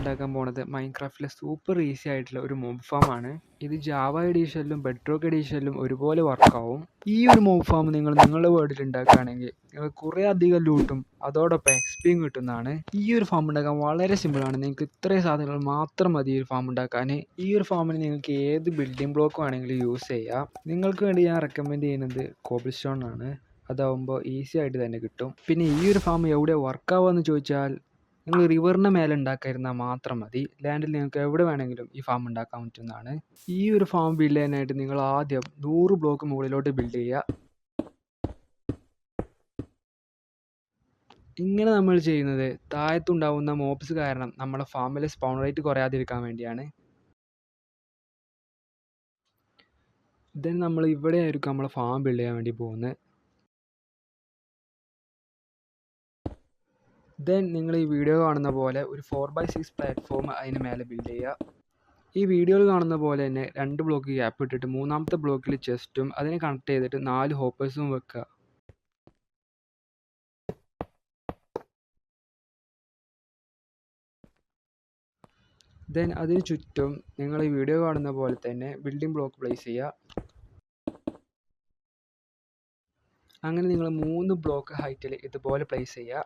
ഉണ്ടാക്കാൻ പോണത് മൈൻക്രാഫ്റ്റിലെ super easy ആയിട്ടുള്ള ഒരു മോബ് ഫാം ആണ്. ഇത് ജാവ എഡീഷനിലും ബെഡ്റോക്ക് എഡീഷനിലും ഒരുപോലെ വർക്കാവും. ഈ ഒരു മോബ് ഫാം നിങ്ങൾ നിങ്ങളുടെ വേർഡിൽ ഉണ്ടാക്കുകയാണെങ്കിൽ നിങ്ങൾക്ക് കുറേ അധികം ലൂട്ടും അതോടൊപ്പം എക്സ്പിയും കിട്ടുന്നതാണ്. ഈ ഒരു ഫാം ഉണ്ടാക്കാൻ വളരെ സിമ്പിളാണ്. നിങ്ങൾക്ക് ഇത്രയും സാധനങ്ങൾ മാത്രം മതി ഈ ഒരു ഫാം ഉണ്ടാക്കാൻ. ഈ ഒരു ഫാമിന് നിങ്ങൾക്ക് ഏത് ബിൽഡിംഗ് ബ്ലോക്ക് വേണമെങ്കിലും യൂസ് ചെയ്യാം. നിങ്ങൾക്ക് വേണ്ടി ഞാൻ റെക്കമെൻഡ് ചെയ്യുന്നത് കോബിൾ സ്റ്റോൺ ആണ്. അതാവുമ്പോൾ ഈസി ആയിട്ട് തന്നെ കിട്ടും. പിന്നെ ഈ ഒരു ഫാം എവിടെ വർക്കാവുക എന്ന് ചോദിച്ചാൽ നിങ്ങൾ റിവറിൻ്റെ മേലെ ഉണ്ടാക്കിയിരുന്നാൽ മാത്രം മതി. ലാൻഡിൽ നിങ്ങൾക്ക് എവിടെ വേണമെങ്കിലും ഈ ഫാം ഉണ്ടാക്കാൻ പറ്റുന്നതാണ്. ഈ ഒരു ഫാം ബിൽഡ് ചെയ്യാനായിട്ട് നിങ്ങൾ ആദ്യം 100 ബ്ലോക്ക് മുകളിലോട്ട് ബിൽഡ് ചെയ്യുക. ഇങ്ങനെ നമ്മൾ ചെയ്യുന്നത് താഴത്തുണ്ടാവുന്ന മോബ്സ് കാരണം നമ്മുടെ ഫാമിലെ സ്പൗൺ റേറ്റ് കുറയാതിരിക്കാൻ വേണ്ടിയാണ്. ദെൻ നമ്മൾ ഇവിടെ ആയിരിക്കും നമ്മളെ ഫാം ബിൽഡ് ചെയ്യാൻ വേണ്ടി പോകുന്നത്. ദെൻ നിങ്ങൾ ഈ വീഡിയോ കാണുന്ന പോലെ ഒരു 4x6 പ്ലാറ്റ്ഫോം അതിന് മേലെ ബിൽഡ് ചെയ്യുക. ഈ വീഡിയോയിൽ കാണുന്ന പോലെ തന്നെ 2 ബ്ലോക്ക് ഗ്യാപ്പ് ഇട്ടിട്ട് മൂന്നാമത്തെ ബ്ലോക്കിൽ ചെസ്റ്റും അതിനെ കണക്ട് ചെയ്തിട്ട് 4 ഹോപ്പേഴ്സും വെക്കുക. ദെൻ അതിന് ചുറ്റും നിങ്ങൾ ഈ വീഡിയോ കാണുന്ന പോലെ തന്നെ ബിൽഡിംഗ് ബ്ലോക്ക് പ്ലേസ് ചെയ്യുക. അങ്ങനെ നിങ്ങൾ 3 ബ്ലോക്ക് ഹൈറ്റിൽ ഇതുപോലെ പ്ലേസ് ചെയ്യുക.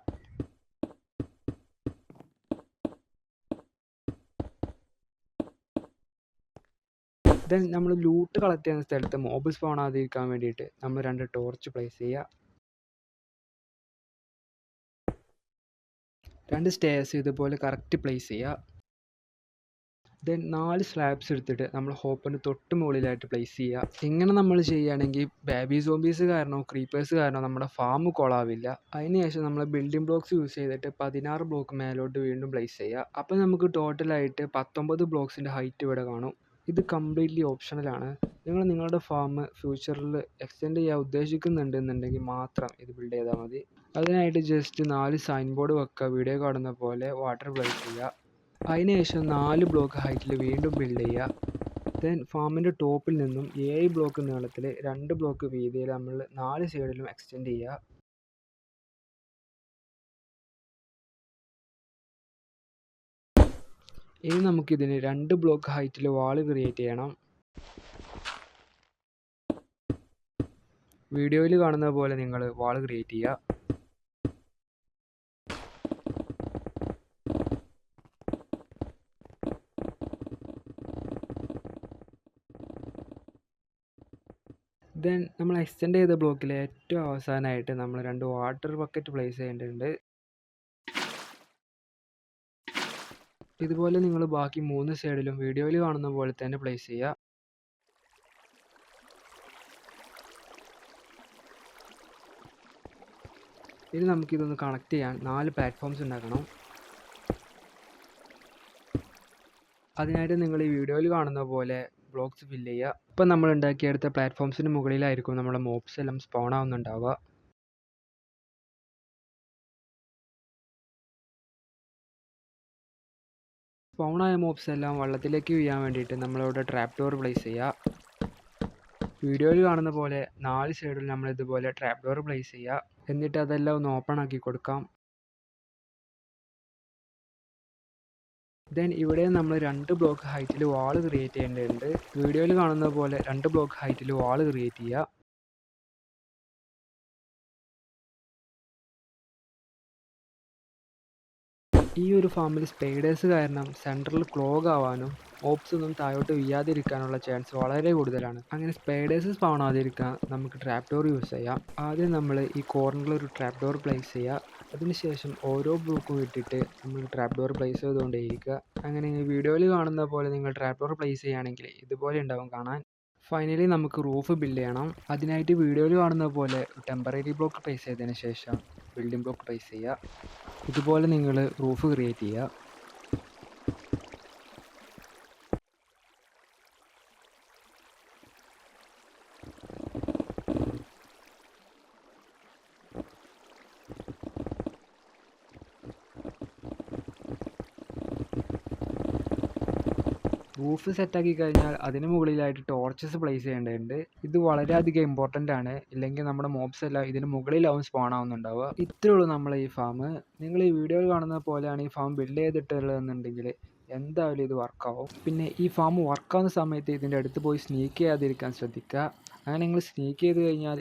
ദെൻ നമ്മൾ ലൂട്ട് കളക്ട് ചെയ്യുന്ന സ്ഥലത്ത് മോബ് സ്പോൺ ആകാതിരിക്കാൻ വേണ്ടിയിട്ട് നമ്മൾ 2 ടോർച്ച് പ്ലേസ് ചെയ്യുക. 2 സ്റ്റെയർസ് ഇതുപോലെ കറക്റ്റ് പ്ലേസ് ചെയ്യുക. ദെൻ 4 സ്ലാബ്സ് എടുത്തിട്ട് നമ്മൾ ഹോപ്പിൻ്റെ തൊട്ട് മുകളിലായിട്ട് പ്ലേസ് ചെയ്യുക. ഇങ്ങനെ നമ്മൾ ചെയ്യുകയാണെങ്കിൽ ബേബി സോംബീസ് കാരണമോ ക്രീപ്പേഴ്സ് കാരണമോ നമ്മുടെ ഫാം കൊളാവില്ല. അതിനുശേഷം നമ്മൾ ബിൽഡിംഗ് ബ്ലോക്സ് യൂസ് ചെയ്തിട്ട് 16 ബ്ലോക്ക് മേലോട്ട് വീണ്ടും പ്ലേസ് ചെയ്യുക. അപ്പോൾ നമുക്ക് ടോട്ടലായിട്ട് 19 ബ്ലോക്സിൻ്റെ ഹൈറ്റ് ഇവിടെ കാണും. ഇത് കംപ്ലീറ്റ്ലി ഓപ്ഷണലാണ്. നിങ്ങൾ നിങ്ങളുടെ ഫാം ഫ്യൂച്ചറിൽ എക്സ്റ്റെൻഡ് ചെയ്യാൻ ഉദ്ദേശിക്കുന്നുണ്ടെന്നുണ്ടെങ്കിൽ മാത്രം ഇത് ബിൽഡ് ചെയ്താൽ മതി. അതിനായിട്ട് ജസ്റ്റ് 4 സൈൻ ബോർഡ് വെക്കുക. വീഡിയോ കാണുന്ന പോലെ വാട്ടർ പ്ലേസ് ചെയ്യുക. അതിനുശേഷം 4 ബ്ലോക്ക് ഹൈറ്റിൽ വീണ്ടും ബിൽഡ് ചെയ്യുക. ദെൻ ഫാമിൻ്റെ ടോപ്പിൽ നിന്നും 7 ബ്ലോക്ക് നീളത്തിൽ 2 ബ്ലോക്ക് വീതിയിൽ നമ്മൾ 4 സൈഡിലും എക്സ്റ്റെൻഡ് ചെയ്യുക. ഇനി നമുക്കിതിന് 2 ബ്ലോക്ക് ഹൈറ്റിൽ വാൾ ക്രിയേറ്റ് ചെയ്യണം. വീഡിയോയിൽ കാണുന്ന പോലെ നിങ്ങൾ വാൾ ക്രിയേറ്റ് ചെയ്യുക. ദെൻ നമ്മൾ എക്സ്റ്റെൻഡ് ചെയ്ത ബ്ലോക്കിൽ ഏറ്റവും അവസാനമായിട്ട് നമ്മൾ 2 വാട്ടർ ബക്കറ്റ് പ്ലേസ് ചെയ്യേണ്ടതുണ്ട്. ഇതുപോലെ നിങ്ങൾ ബാക്കി 3 സൈഡിലും വീഡിയോയിൽ കാണുന്ന പോലെ തന്നെ പ്ലേസ് ചെയ്യുക. ഇനി നമുക്കിതൊന്ന് കണക്ട് ചെയ്യാൻ 4 പ്ലാറ്റ്ഫോംസ് ഉണ്ടാക്കണം. അതിനായിട്ട് നിങ്ങൾ ഈ വീഡിയോയിൽ കാണുന്ന പോലെ ബ്ലോക്സ് ഫില്ല് ചെയ്യുക. ഇപ്പം നമ്മൾ ഉണ്ടാക്കിയെടുത്ത പ്ലാറ്റ്ഫോംസിന് മുകളിലായിരിക്കും നമ്മുടെ മോബ്സ് എല്ലാം സ്പോൺ ആവുന്നുണ്ടാവുക. സ്പോണായ മോബ്സ് എല്ലാം വെള്ളത്തിലേക്ക് വീഴാൻ വേണ്ടിയിട്ട് നമ്മളിവിടെ ട്രാപ്പ് ഡോർ പ്ലേസ് ചെയ്യുക. വീഡിയോയിൽ കാണുന്ന പോലെ 4 സൈഡിൽ നമ്മൾ ഇതുപോലെ ട്രാപ്പ് ഡോർ പ്ലേസ് ചെയ്യുക. എന്നിട്ട് അതെല്ലാം ഒന്ന് ഓപ്പൺ ആക്കി കൊടുക്കാം. ദെൻ ഇവിടെ നമ്മൾ 2 ബ്ലോക്ക് ഹൈറ്റിൽ വാൾ ക്രിയേറ്റ് ചെയ്യേണ്ടതുണ്ട്. വീഡിയോയിൽ കാണുന്ന പോലെ 2 ബ്ലോക്ക് ഹൈറ്റിൽ വാൾ ക്രിയേറ്റ് ചെയ്യുക. ഈ ഒരു ഫാമിൽ സ്പൈഡേഴ്സ് കാരണം സെൻട്രൽ ക്ലോഗ് ആവാനും മോബ്സ് ഒന്നും താഴോട്ട് വീഴാതിരിക്കാനുള്ള ചാൻസ് വളരെ കൂടുതലാണ്. അങ്ങനെ സ്പൈഡേഴ്സ് സ്പോൺ ആവാതിരിക്കാൻ നമുക്ക് ട്രാപ്പ് ഡോർ യൂസ് ചെയ്യാം. ആദ്യം നമ്മൾ ഈ കോർണറിൽ ഒരു ട്രാപ്പ് ഡോർ പ്ലേസ് ചെയ്യുക. അതിനുശേഷം ഓരോ ബ്ലോക്കും ഇട്ടിട്ട് നമ്മൾ ട്രാപ്പ് ഡോർ പ്ലേസ് ചെയ്തുകൊണ്ടേയിരിക്കുക. അങ്ങനെ വീഡിയോയിൽ കാണുന്ന പോലെ നിങ്ങൾ ട്രാപ്പ് ഡോർ പ്ലേസ് ചെയ്യുകയാണെങ്കിൽ ഇതുപോലെ ഉണ്ടാവും കാണാൻ. ഫൈനലി നമുക്ക് റൂഫ് ബിൽഡ് ചെയ്യണം. അതിനായിട്ട് വീഡിയോയിൽ കാണുന്ന പോലെ ടെമ്പററി ബ്ലോക്ക് പ്ലേസ് ചെയ്തതിന് ശേഷം ബിൽഡിംഗ് ബ്ലോക്ക് പ്ലേസ് ചെയ്യുക. ഇതുപോലെ നിങ്ങൾ റൂഫ് ക്രിയേറ്റ് ചെയ്യുക. റൂഫ് സെറ്റാക്കി കഴിഞ്ഞാൽ അതിന് മുകളിലായിട്ട് ടോർച്ചസ് പ്ലേസ് ചെയ്യേണ്ടതുണ്ട്. ഇത് വളരെയധികം ഇമ്പോർട്ടൻ്റ് ആണ്. ഇല്ലെങ്കിൽ നമ്മുടെ മോബ്സ് എല്ലാം ഇതിന് മുകളിലാവും സ്പോൺ ആവുന്നുണ്ടാവുക. ഇത്രയേ ഉള്ളൂ നമ്മളെ ഈ ഫാം. നിങ്ങൾ ഈ വീഡിയോയിൽ കാണുന്ന പോലെയാണ് ഈ ഫാം ബിൽഡ് ചെയ്തിട്ടുള്ളതെന്നുണ്ടെങ്കിൽ എന്തായാലും ഇത് വർക്കാവും. പിന്നെ ഈ ഫാം വർക്കാവുന്ന സമയത്ത് ഇതിൻ്റെ അടുത്ത് പോയി സ്നീക്ക് ചെയ്യാതിരിക്കാൻ ശ്രദ്ധിക്കുക. അങ്ങനെ നിങ്ങൾ സ്നീക്ക് ചെയ്ത് കഴിഞ്ഞാൽ